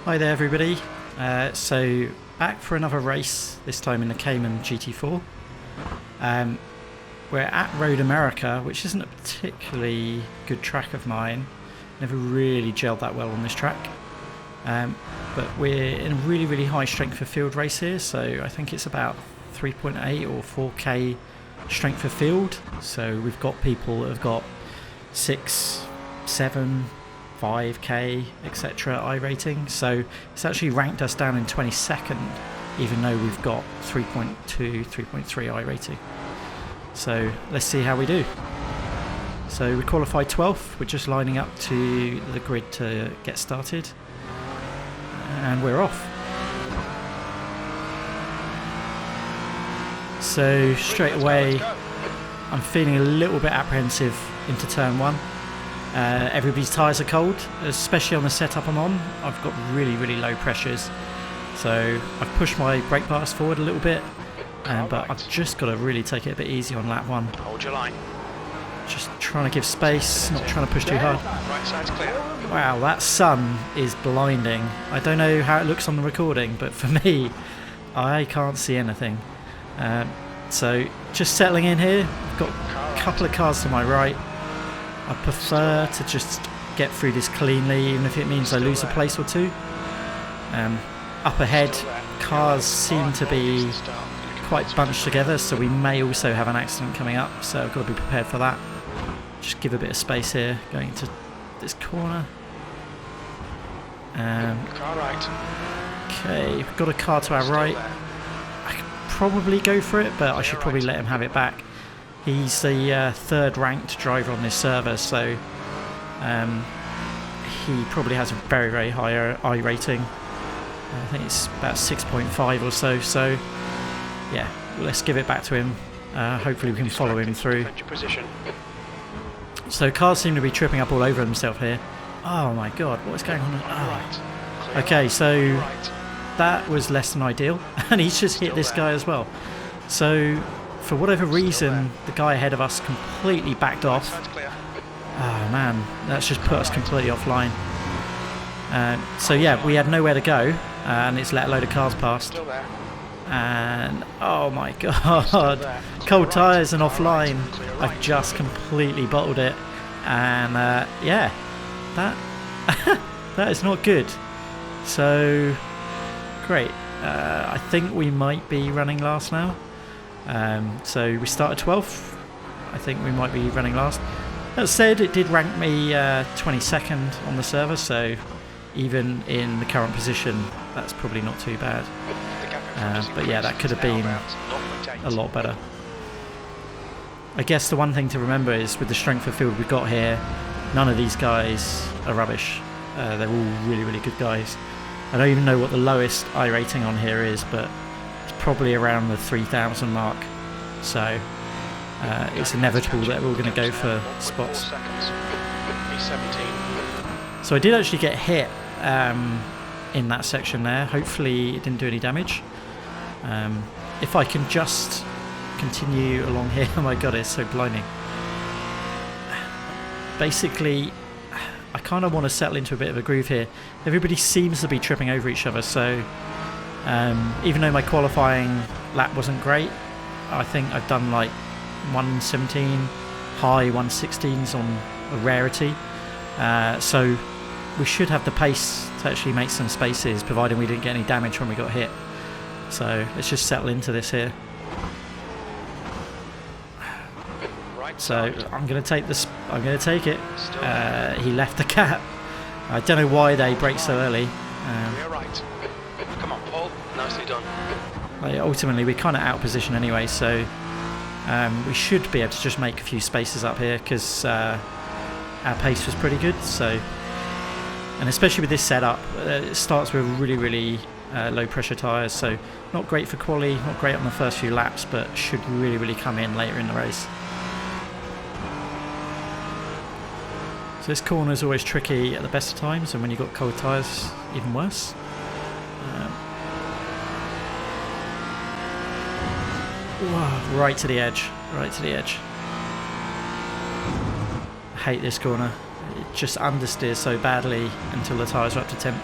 Hi there everybody, so back for another race, this time in the Cayman Gt4. We're at Road America, which isn't a particularly good track of mine. Never really gelled that well on this track. But we're in a really high strength of field race here, so I think it's about 3.8 or 4k strength of field. So we've got people that have got 6, 7, 5k, etc. iRating, so it's actually ranked us down in 22nd, even though we've got 3.2, 3.3 iRating. So let's see how we do. So we qualified 12th, we're just lining up to the grid to get started, and we're off. So straight away I'm feeling a little bit apprehensive into turn 1. Everybody's tyres are cold, especially on the setup I'm on. I've got really low pressures, so I've pushed my brake parts forward a little bit, but I've just got to really take it a bit easy on lap 1. Hold your line. Just trying to give space, not trying to push too hard. Right side's clear. Wow, that sun is blinding. I don't know how it looks on the recording, but for me, I can't see anything. So just settling in here. I've got a couple of cars to my right. I prefer to just get through this cleanly, even if it means I lose a place or two. Up ahead, cars seem to be quite bunched together, so we may also have an accident coming up, so I've got to be prepared for that. Just give a bit of space here, going into this corner. Car right. Okay, we've got a car to our right. I could probably go for it, but I should probably let him have it back. He's the third ranked driver on this server, so he probably has a very high iRating. I think it's about 6.5 or so, so yeah, let's give it back to him. Hopefully we can follow him through. So cars seem to be tripping up all over themselves here. Oh my god, what is going on? Oh. Okay, so that was less than ideal, and he's just hit this guy as well. So for whatever reason, the guy ahead of us completely backed off. Oh man, that's just put us completely offline. So yeah, we had nowhere to go, and it's let a load of cars past. And oh my god, cold tyres and offline. I've just completely bottled it, and yeah, that is not good. So great, I think we might be running last now. So we started 12th. I think we might be running last. That said, it did rank me 22nd on the server, so even in the current position, that's probably not too bad. But yeah, that could have been a lot better. I guess the one thing to remember is with the strength of field we've got here, none of these guys are rubbish. They're all really good guys. I don't even know what the lowest iRating on here is, but it's probably around the 3,000 mark. So it's inevitable that we're all going to go for spots. So I did actually get hit in that section there. Hopefully it didn't do any damage. If I can just continue along here. Oh my god, it's so blinding. Basically, I kind of want to settle into a bit of a groove here. Everybody seems to be tripping over each other, so even though my qualifying lap wasn't great, I think I've done like 117, high 116s on a rarity. So we should have the pace to actually make some spaces, providing we didn't get any damage when we got hit. So let's just settle into this here. So I'm going to take this. I'm going to take it. He left the gap. I don't know why they brake so early. Come on, Paul. Nicely done. Ultimately, we're kind of out of position anyway, so we should be able to just make a few spaces up here because our pace was pretty good. So, and especially with this setup, it starts with really low pressure tyres, so not great for quali, not great on the first few laps, but should really come in later in the race. So this corner is always tricky at the best of times, and when you've got cold tyres, even worse. Whoa, right to the edge, right to the edge. I hate this corner. It just understeers so badly until the tyres are up to temp.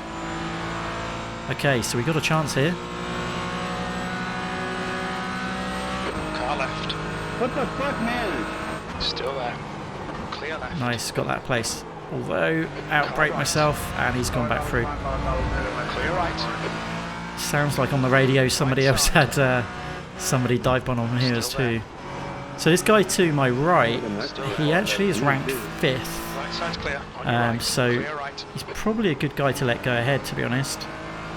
Okay, so we got a chance here. Car left. What the fuck, man? Still there. Clear left. Nice, got that place. Although, outbrake myself, and he's gone back through. Clear right. Sounds like on the radio somebody else had somebody dive bomb on his too. So this guy to my right, he actually is ranked 5th. Right side's clear. On your right. So Clear right. he's probably a good guy to let go ahead, to be honest.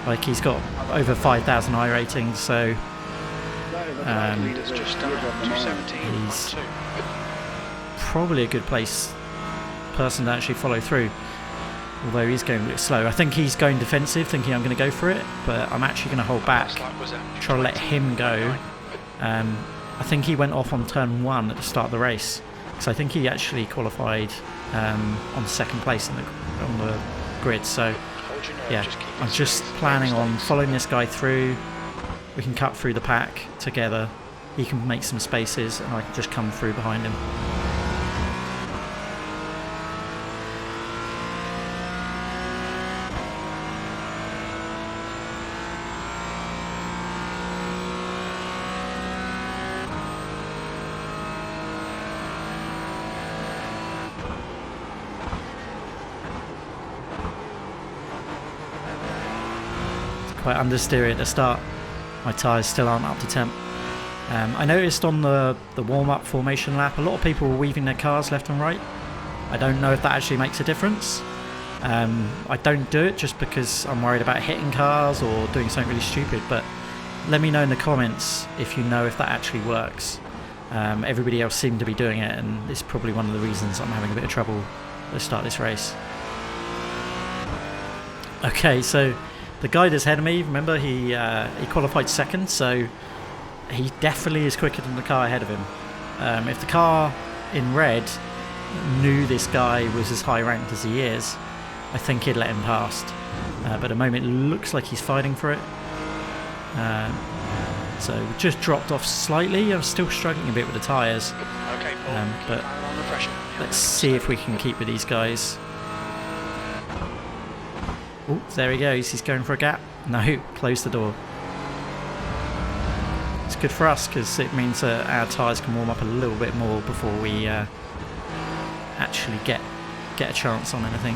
Like, he's got over 5,000 iRatings, so Leader's just done 217.2. probably a good person to actually follow through. Although he's going a bit slow. I think he's going defensive, thinking I'm going to go for it, but I'm actually going to hold back, try to let him go. I think he went off on turn 1 at the start of the race, because I think he actually qualified on 2nd place on the grid. So yeah, I'm just planning on following this guy through. We can cut through the pack together. He can make some spaces, and I can just come through behind him. Quite understeery at the start. My tyres still aren't up to temp. I noticed on the warm-up formation lap, a lot of people were weaving their cars left and right. I don't know if that actually makes a difference. I don't do it just because I'm worried about hitting cars or doing something really stupid, but let me know in the comments if you know if that actually works. Everybody else seemed to be doing it, and it's probably one of the reasons I'm having a bit of trouble at the start of this race. Okay, so the guy that's ahead of me, remember, he qualified 2nd, so he definitely is quicker than the car ahead of him. If the car in red knew this guy was as high ranked as he is, I think he'd let him past. But at the moment it looks like he's fighting for it. So we just dropped off slightly. I'm still struggling a bit with the tyres. Okay, Paul, but under pressure. let's see if we can keep with these guys. Oh, there he goes. He's going for a gap. No, close the door. It's good for us because it means that our tyres can warm up a little bit more before we actually get a chance on anything.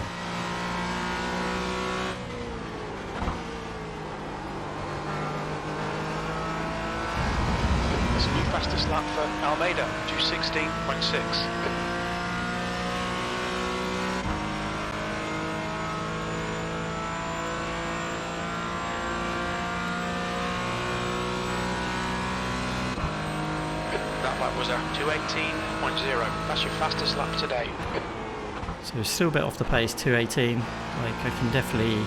There's a new fastest lap for Almeida, 216.6. Was a 218.0. That's your fastest lap today. So still a bit off the pace, 218. Like, I can definitely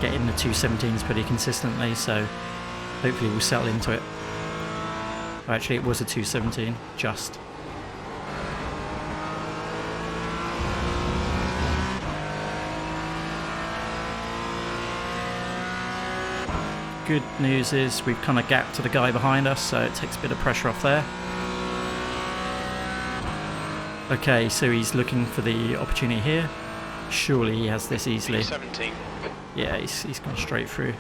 get in the 217s pretty consistently, so hopefully we'll settle into it. Actually, it was a 217, just. Good news is we've kind of gapped to the guy behind us, so it takes a bit of pressure off there. Okay, so he's looking for the opportunity here. Surely he has this easily. 17. Yeah, he's gone straight through.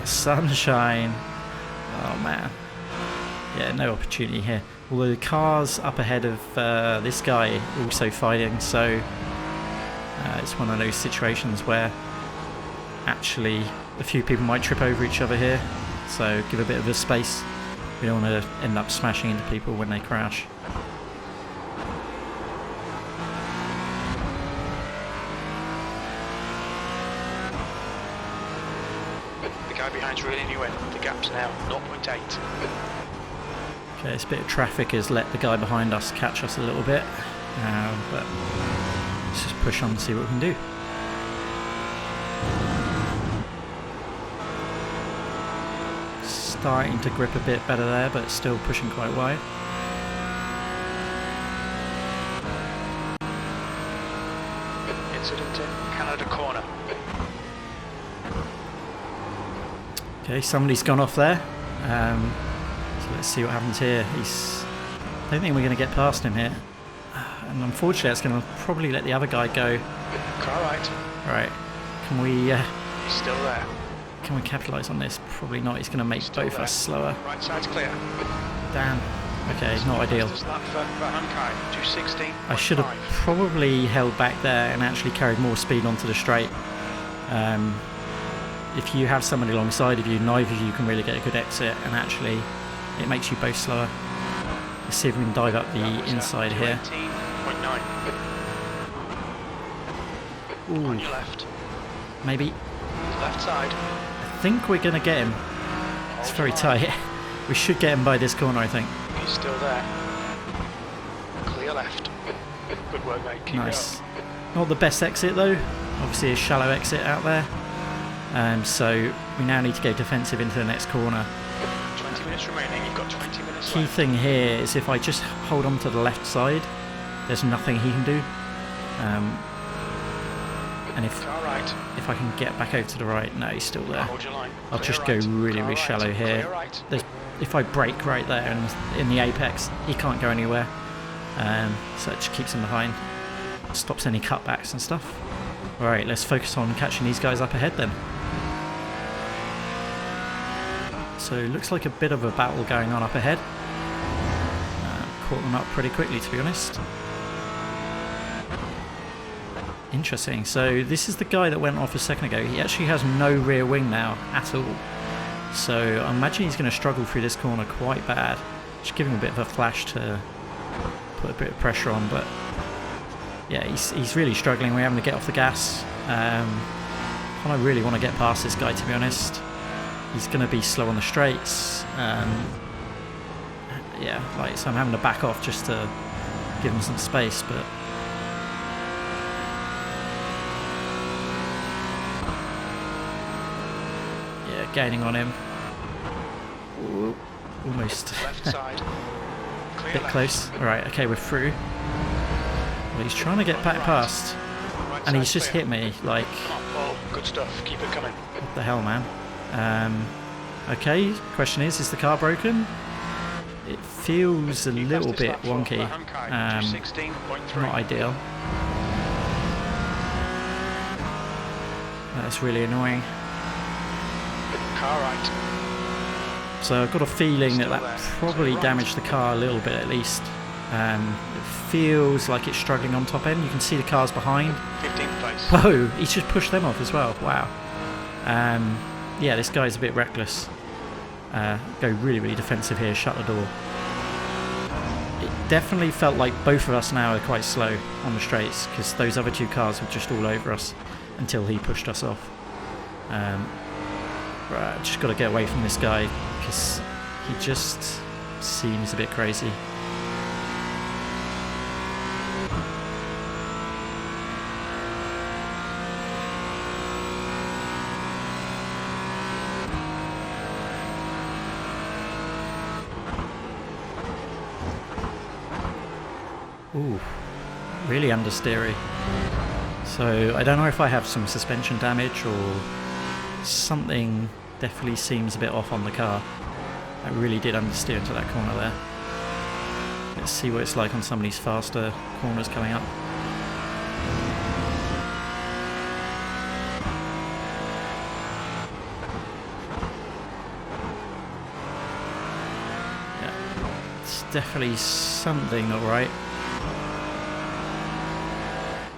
Sunshine. Oh man. Yeah, no opportunity here. Although the car's up ahead of this guy also fighting, so it's one of those situations where actually a few people might trip over each other here, so give a bit of a space. We don't want to end up smashing into people when they crash. The guy behind's reeling you in. The gap's now 0.8. Okay, this bit of traffic has let the guy behind us catch us a little bit, but let's just push on and see what we can do. Starting to grip a bit better there, but still pushing quite wide. Incident in Canada corner. Okay, somebody's gone off there. So let's see what happens here. I don't think we're going to get past him here. And unfortunately, it's going to probably let the other guy go. Car right. Right. Can we He's still there. can we capitalise on this? Probably not. He's going to make Still both there. us slower. Right side's clear. Damn. Okay, not ideal. Fastest lap for Heusinkveld, 2:16.5. I should have probably held back there and actually carried more speed onto the straight. If you have somebody alongside of you, neither of you can really get a good exit, and actually it makes you both slower. Let's see if we can dive up the inside here. 2:18.9. On Ooh, your left. maybe. Left side. I think we're going to get him. It's Hold very your line. tight. We should get him by this corner, I think. He's still there. Clear left. Good work, mate. Keep Nice. it Not the best exit though. Obviously a shallow exit out there. So we now need to go defensive into the next corner. up. 20 minutes remaining. You've got 20 minutes Key left. thing here is if I just hold on to the left side, there's nothing he can do. And Car right. if I can get back over to the right, no, he's still there. Hold your line. I'll Clear just right. go really, Car really right. shallow here. Clear right. If I brake right there and in the apex, he can't go anywhere. So it just keeps him behind. Stops any cutbacks and stuff. Alright, let's focus on catching these guys up ahead then. So it looks like a bit of a battle going on up ahead. Caught them up pretty quickly, to be honest. Interesting. So this is the guy that went off a second ago. He actually has no rear wing now at all. So I imagine he's going to struggle through this corner quite bad. Just give him a bit of a flash to put a bit of pressure on, but yeah, he's really struggling. We're having to get off the gas. I really want to get past this guy, to be honest. He's going to be slow on the straights. Yeah, so I'm having to back off just to give him some space, but yeah, gaining on him. Ooh, almost. Left side. Clear Bit left. close. Alright, okay, we're through. Well, he's trying to get back past, Right and he's side just clear. hit me. Like, Come on, Paul. Good stuff. Keep it coming. what the hell, man? Okay, question is the car broken? It feels a little Fastest bit lap for wonky. Heusinkveld, 2:16.3. Not ideal. That's really annoying. Car right. So I've got a feeling Still that there. probably To the right. damaged the car a little bit at least. It feels like it's struggling on top end. You can see the cars behind. 15th place. Whoa, he's just pushed them off as well. Wow. Yeah, this guy's a bit reckless. Go really, really defensive here. Shut the door. It definitely felt like both of us now are quite slow on the straights because those other two cars were just all over us until he pushed us off. Right, just got to get away from this guy because he just seems a bit crazy. Ooh, really understeery. So I don't know if I have some suspension damage or something. Definitely seems a bit off on the car. I really did understeer into that corner there. Let's see what it's like on some of these faster corners coming up. Yeah, it's definitely something not right.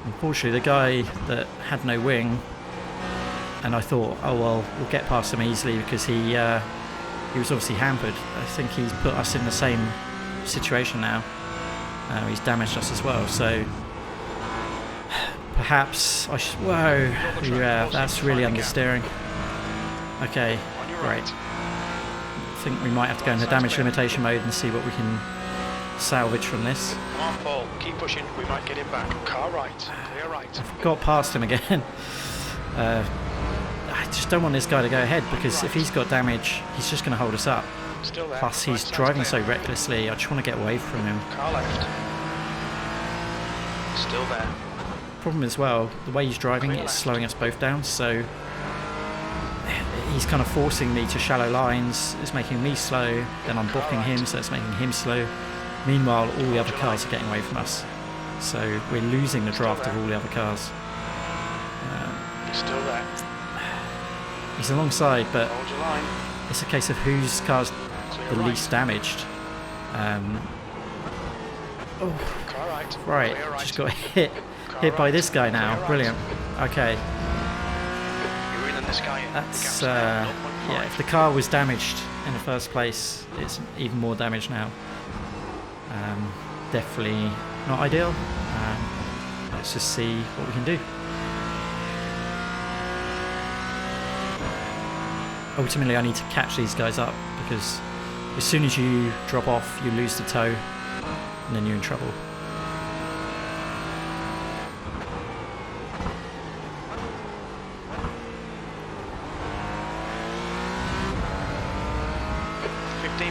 Unfortunately, the guy that had no wing, and I thought, oh well, we'll get past him easily because he was obviously hampered. I think he's put us in the same situation now. He's damaged us as well, so perhaps I should... Whoa, yeah, that's really understeering. Okay, On your right. right. I think we might have to go into damage limitation mode and see what we can salvage from this. Come on, Paul. Keep pushing. We might get him back. Car right. Clear right. Got past him again. I just don't want this guy to go ahead because if he's got damage, he's just going to hold us up. Still there. Plus, Right he's side's driving clear. so recklessly. I just want to get away from him. Car left. Still there. Problem as well, the way he's driving is slowing us both down. So he's kind of forcing me to shallow lines. It's making me slow. Then I'm blocking him, so it's making him slow. Meanwhile, all the other cars are getting away from us. So we're losing the draft of all the other cars. Still there. He's alongside, but Hold your line. it's a case of whose car's Clear the right. least damaged. Oh, Car right. right, Clear right. just got hit Car by right. this guy now. Clear right. Brilliant. Okay, You're in on this guy. that's The gap's now yeah. 0.5. If the car was damaged in the first place, it's even more damage now. Definitely not ideal. Let's just see what we can do. Ultimately, I need to catch these guys up because as soon as you drop off, you lose the tow, and then you're in trouble.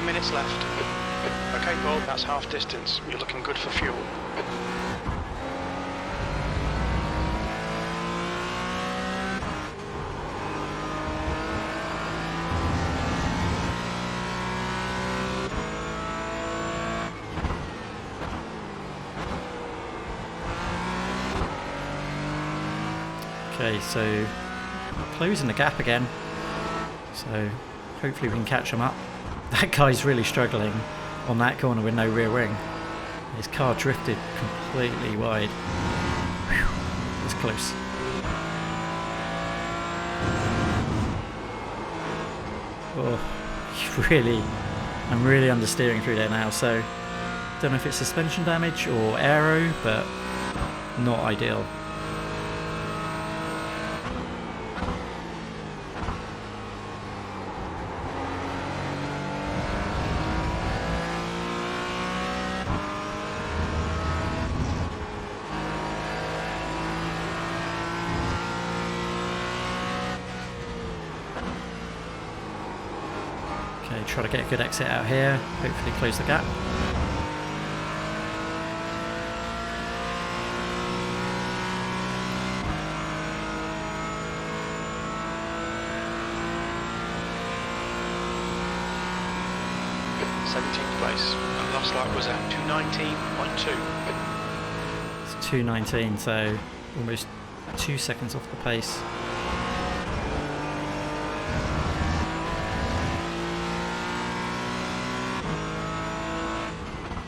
Minutes left. Okay, Paul, that's half distance. You're looking good for fuel. Okay, so closing the gap again. So hopefully we can catch them up. That guy's really struggling on that corner with no rear wing. His car drifted completely wide. Whew, it's close. Oh, I'm really understeering through there now, so don't know if it's suspension damage or aero, but not ideal. Okay, try to get a good exit out here, hopefully close the gap. Place. And last lap was at 219.2. It's 2:19, so almost 2 seconds off the pace.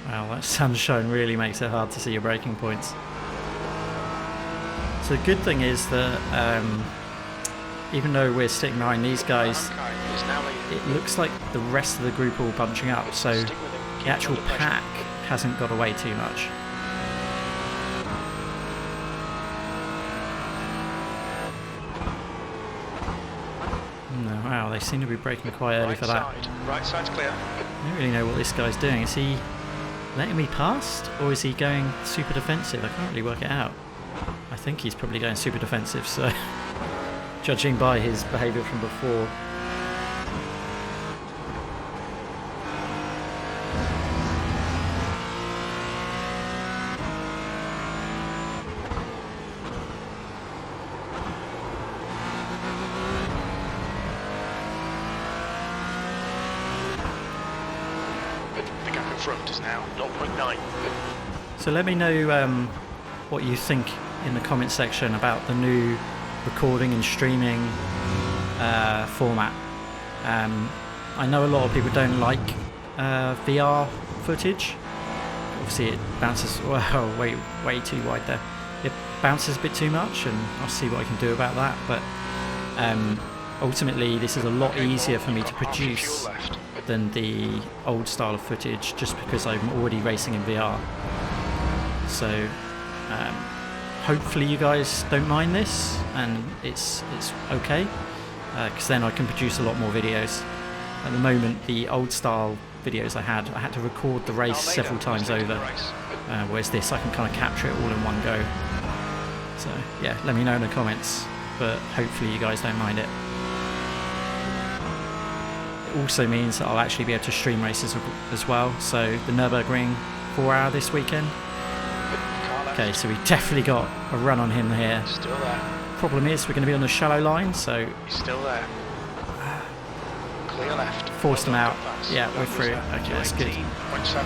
Wow, that sunshine really makes it hard to see your braking points. So the good thing is that even though we're sitting behind these guys, it looks like the rest of the group are all bunching up, so the actual pack hasn't got away too much. No, wow, they seem to be braking quite early for that. Right side's clear. I don't really know what this guy's doing. Is he letting me past, or is he going super defensive? I can't really work it out. I think he's probably going super defensive, so judging by his behaviour from before. The gap in front is now 0.9. So let me know what you think in the comment section about the new recording and streaming format. I know a lot of people don't like VR footage. Obviously it bounces way too wide there. It bounces a bit too much, and I'll see what I can do about that, but ultimately this is a lot easier for me to produce than the old style of footage, just because I'm already racing in VR. So hopefully you guys don't mind this and it's okay, because then I can produce a lot more videos. At the moment, the old style videos I had to record the race several times over, whereas this I can kind of capture it all in one go. So yeah, let me know in the comments, but hopefully you guys don't mind it. It also means that I'll actually be able to stream races as well, so the Nürburgring 4-hour this weekend. Okay, so we definitely got a run on him here. Still there. Problem is we're going to be on the shallow line, so He's still there. Clear left. forced him out. Yeah, we're through. Okay, that's good. 218.7.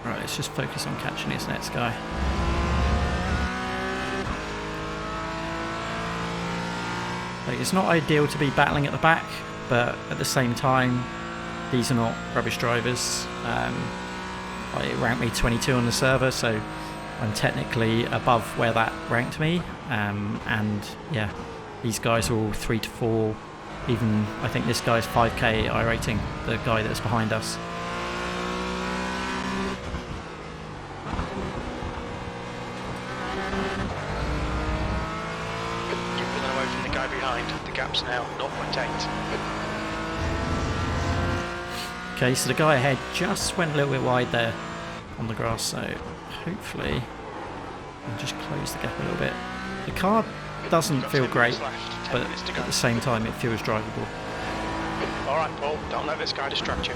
Right, let's just focus on catching this next guy. Like, it's not ideal to be battling at the back, but at the same time, these are not rubbish drivers. It ranked me 22 on the server, so I'm technically above where that ranked me. And yeah, these guys are all 3 to 4. Even I think this guy's 5k iRacing, the guy that's behind us. You've pulled away from the guy behind. The gap's now 0.8. Okay, so the guy ahead just went a little bit wide there on the grass, so hopefully I'll just close the gap a little bit. The car doesn't feel great, but at the same time it feels drivable. Alright Paul, don't let this guy distract you.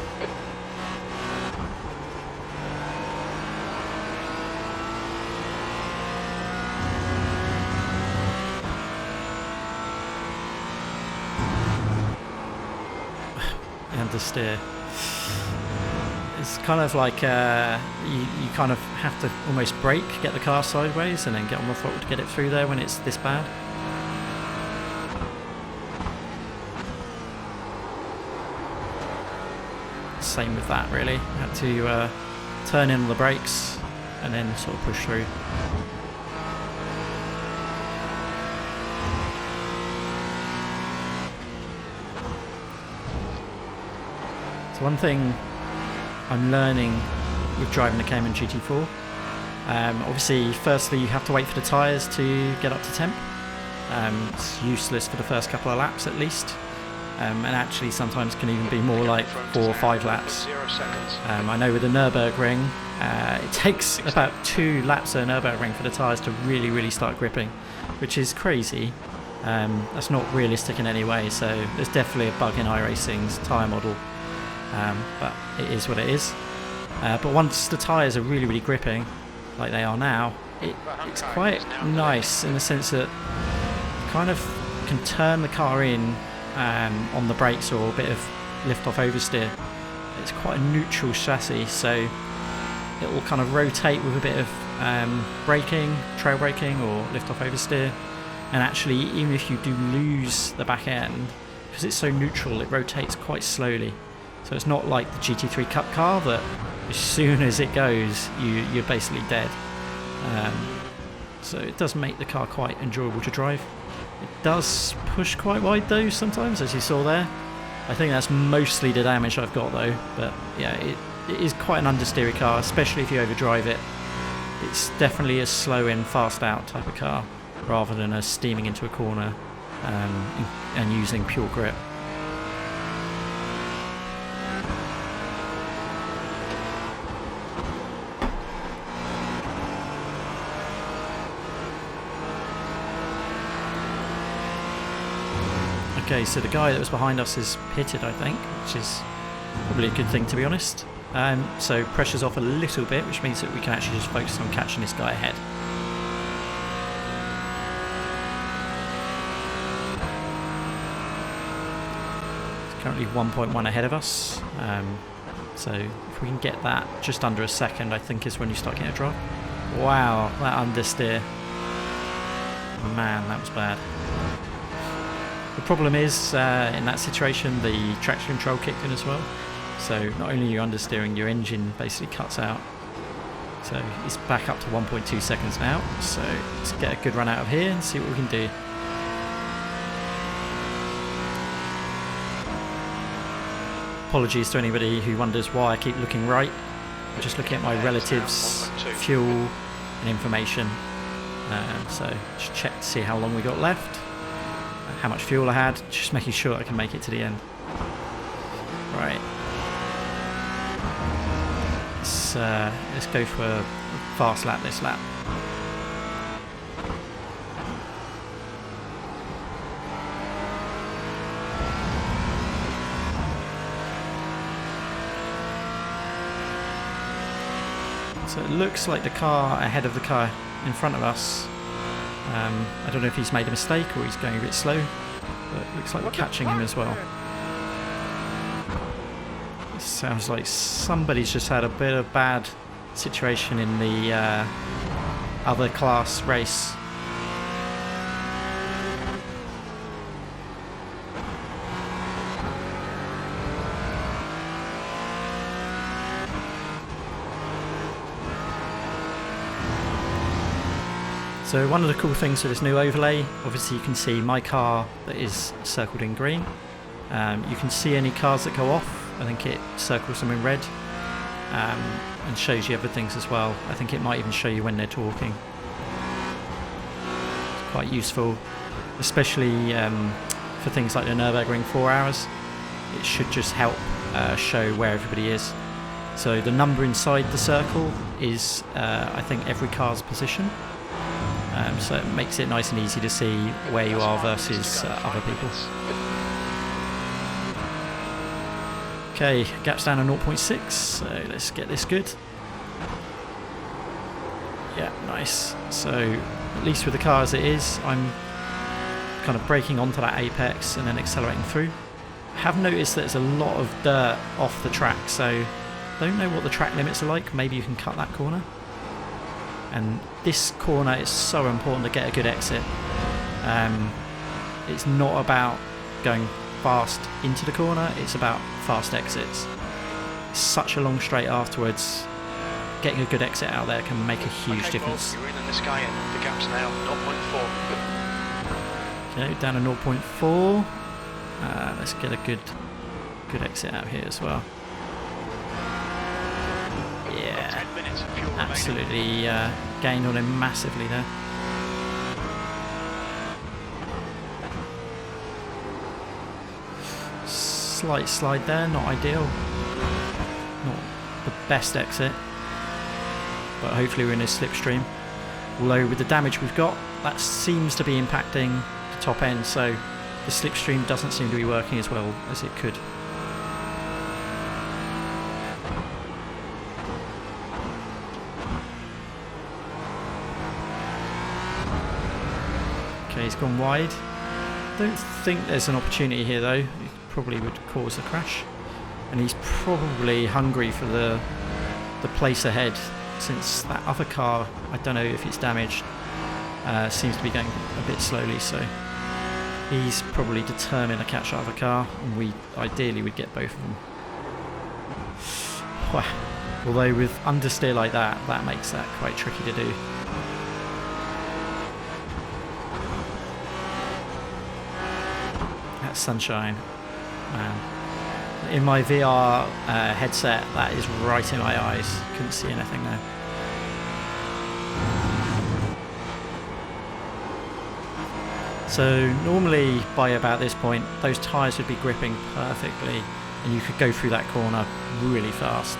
And the steer. It's kind of like you kind of have to almost brake, get the car sideways, and then get on the throttle to get it through there when it's this bad. Same with that, really. Had to turn in on the brakes and then sort of push through. So one thing I'm learning with driving the Cayman Gt4, obviously firstly you have to wait for the tyres to get up to temp. It's useless for the first couple of laps at least, and actually sometimes can even be more like 4 or 5 laps. I know with the Nürburgring it takes about 2 laps of Nürburgring for the tyres to really start gripping, which is crazy. That's not realistic in any way, so there's definitely a bug in iRacing's tyre model. But it is what it is. But once the tyres are really gripping, like they are now, it's quite nice in the sense that you kind of can turn the car in on the brakes or a bit of lift-off oversteer. It's quite a neutral chassis, so it will kind of rotate with a bit of braking, trail braking or lift-off oversteer. And actually, even if you do lose the back end, because it's so neutral, it rotates quite slowly. So it's not like the GT3 Cup car that as soon as it goes, you're basically dead. So it does make the car quite enjoyable to drive. It does push quite wide though sometimes, as you saw there. I think that's mostly the damage I've got though. But yeah, it is quite an understeery car, especially if you overdrive it. It's definitely a slow in, fast out type of car, rather than a steaming into a corner and using pure grip. Okay, so the guy that was behind us is pitted, I think, which is probably a good thing, to be honest. So pressure's off a little bit, which means that we can actually just focus on catching this guy ahead. It's currently 1.1 ahead of us. So if we can get that just under a second, I think is when you start getting a drop. Wow, that understeer. Man, that was bad. The problem is, in that situation, the traction control kicked in as well. So not only are you understeering, your engine basically cuts out. So it's back up to 1.2 seconds now. So let's get a good run out of here and see what we can do. Apologies to anybody who wonders why I keep looking right. I'm just looking at my relatives, fuel and information. So just check to see how long we got left, how much fuel I had, just making sure I can make it to the end. Right. Let's go for a fast lap this lap. So it looks like the car ahead of the car in front of us. I don't know if he's made a mistake or he's going a bit slow, but it looks like we're catching him as well. It sounds like somebody's just had a bit of bad situation in the other class race. So one of the cool things with this new overlay, obviously you can see my car that is circled in green. You can see any cars that go off. I think it circles them in red, and shows you other things as well. I think it might even show you when they're talking. It's quite useful, especially for things like the Nürburgring 4 hours. It should just help show where everybody is. So the number inside the circle is, I think, every car's position. So it makes it nice and easy to see where you are versus other people. Okay, gap's down to 0.6, so let's get this good. Yeah, nice. So at least with the car as it is, I'm kind of braking onto that apex and then accelerating through. I have noticed that there's a lot of dirt off the track, so don't know what the track limits are like. Maybe you can cut that corner. And this corner is so important to get a good exit. It's not about going fast into the corner, it's about fast exits. It's such a long straight afterwards. Getting a good exit out there can make a huge difference. You're in the sky in. The gap's now 0.4. Okay, down to 0.4. Let's get a good exit out here as well. Yeah, 10 minutes of fuel absolutely gained on him massively there. Slight slide there, not ideal. Not the best exit, but hopefully we're in a slipstream. Although with the damage we've got, that seems to be impacting the top end, so the slipstream doesn't seem to be working as well as it could. Okay, he's gone wide. Don't think there's an opportunity here though. It probably would cause a crash. And he's probably hungry for the place ahead, since that other car, I don't know if it's damaged, seems to be going a bit slowly, so he's probably determined to catch that other car, and we ideally would get both of them. Wow. Although with understeer like that, that makes that quite tricky to do. That sunshine, man. In my VR headset, that is right in my eyes. Couldn't see anything there. So normally by about this point, those tyres would be gripping perfectly and you could go through that corner really fast.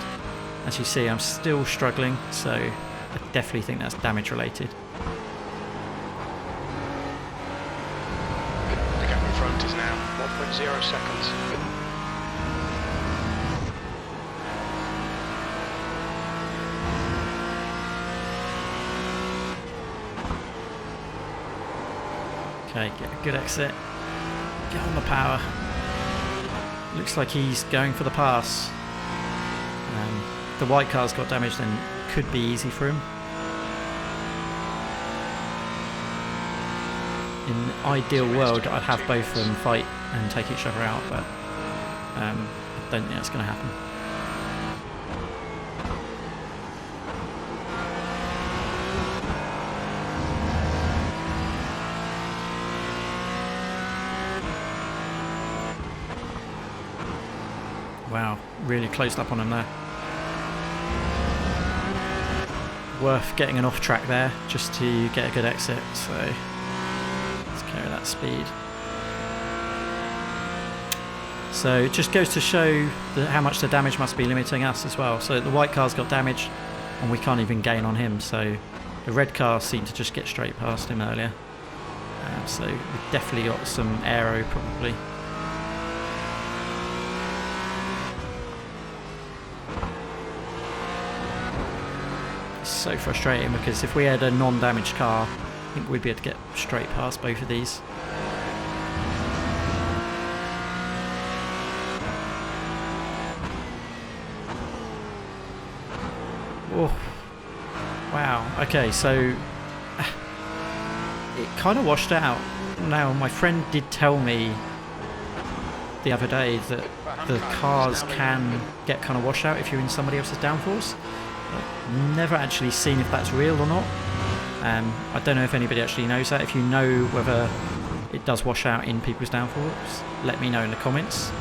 As you see, I'm still struggling, so I definitely think that's damage related. The gap in front is now 1.0 seconds. Okay, get a good exit. Get on the power. Looks like he's going for the pass. The white car's got damaged and could be easy for him. In the ideal world, I'd have both of them fight and take each other out, but I don't think that's going to happen. Wow, really closed up on him there. Worth getting an off track there just to get a good exit, so let's carry that speed. So it just goes to show how much the damage must be limiting us as well. So the white car's got damaged and we can't even gain on him, so the red car seemed to just get straight past him earlier. So we've definitely got some aero probably. So frustrating, because if we had a non-damaged car, I think we'd be able to get straight past both of these. Oh, wow. Okay, so it kind of washed out. Now, my friend did tell me the other day that the cars can get kind of washed out if you're in somebody else's downforce. I've never actually seen if that's real or not. I don't know if anybody actually knows that. If you know whether it does wash out in people's downforce, let me know in the comments.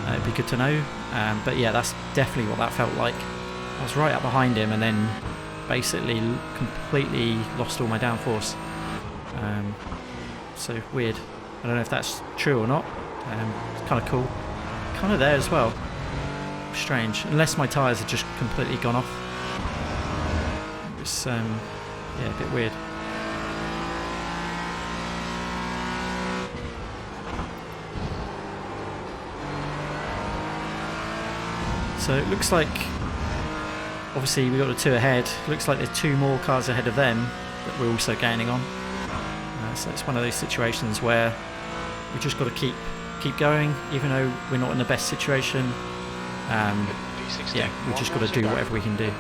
It'd be good to know. But yeah, that's definitely what that felt like. I was right up behind him and then basically completely lost all my downforce. So weird. I don't know if that's true or not. It's kind of cool. Kind of there as well. Strange. Unless my tyres had just completely gone off. It was, yeah, a bit weird. So it looks like, obviously we got the two ahead. Looks like there's two more cars ahead of them that we're also gaining on. So it's one of those situations where we just got to keep going, even though we're not in the best situation. Yeah, we just got to do whatever we can do.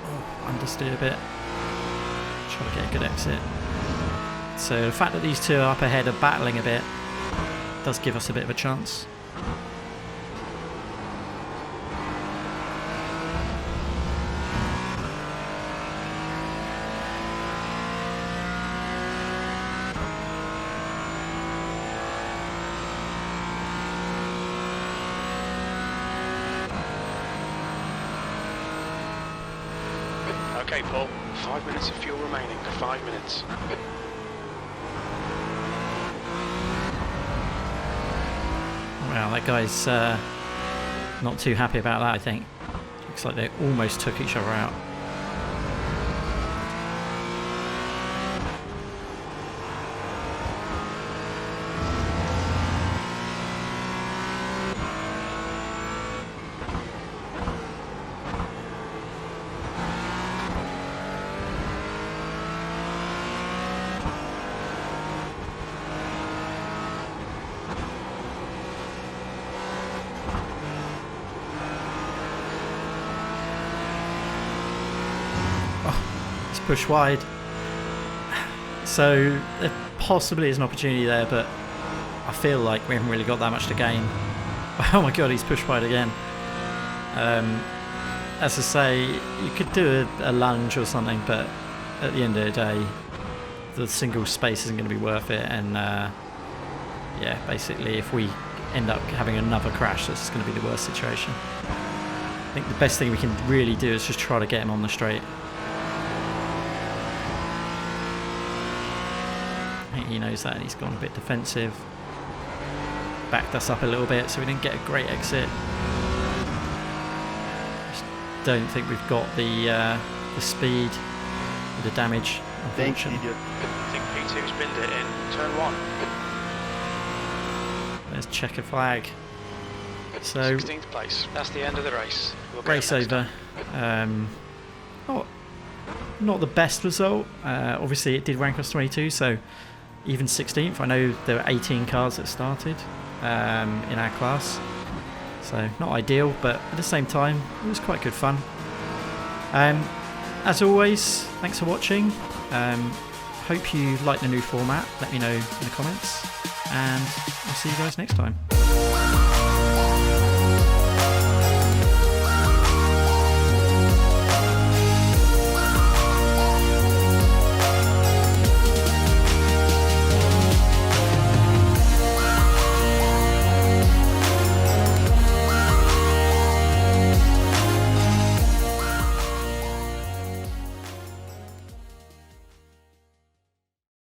Oh, understeer a bit. Try to get a good exit. So the fact that these two are up ahead are battling a bit does give us a bit of a chance. Okay, Paul. 5 minutes of fuel remaining. 5 minutes. Wow, that guy's not too happy about that, I think. Looks like they almost took each other out. Push wide. So there possibly is an opportunity there, but I feel like we haven't really got that much to gain. Oh my god, he's pushed wide again. As I say, you could do a lunge or something, but at the end of the day, the single space isn't going to be worth it. And yeah, basically, if we end up having another crash, that's going to be the worst situation. I think the best thing we can really do is just try to get him on the straight. He knows that and he's gone a bit defensive. Backed us up a little bit so we didn't get a great exit. Just don't think we've got the speed or the damage, unfortunately. I think P2's binned it in turn 1. There's checker flag. So 16th place. That's the end of the race. Race over. Not the best result. Obviously it did rank us 22, so even 16th. I know there were 18 cars that started in our class, so not ideal, but at the same time it was quite good fun. As always, thanks for watching. Hope you like the new format. Let me know in the comments, and I'll see you guys next time.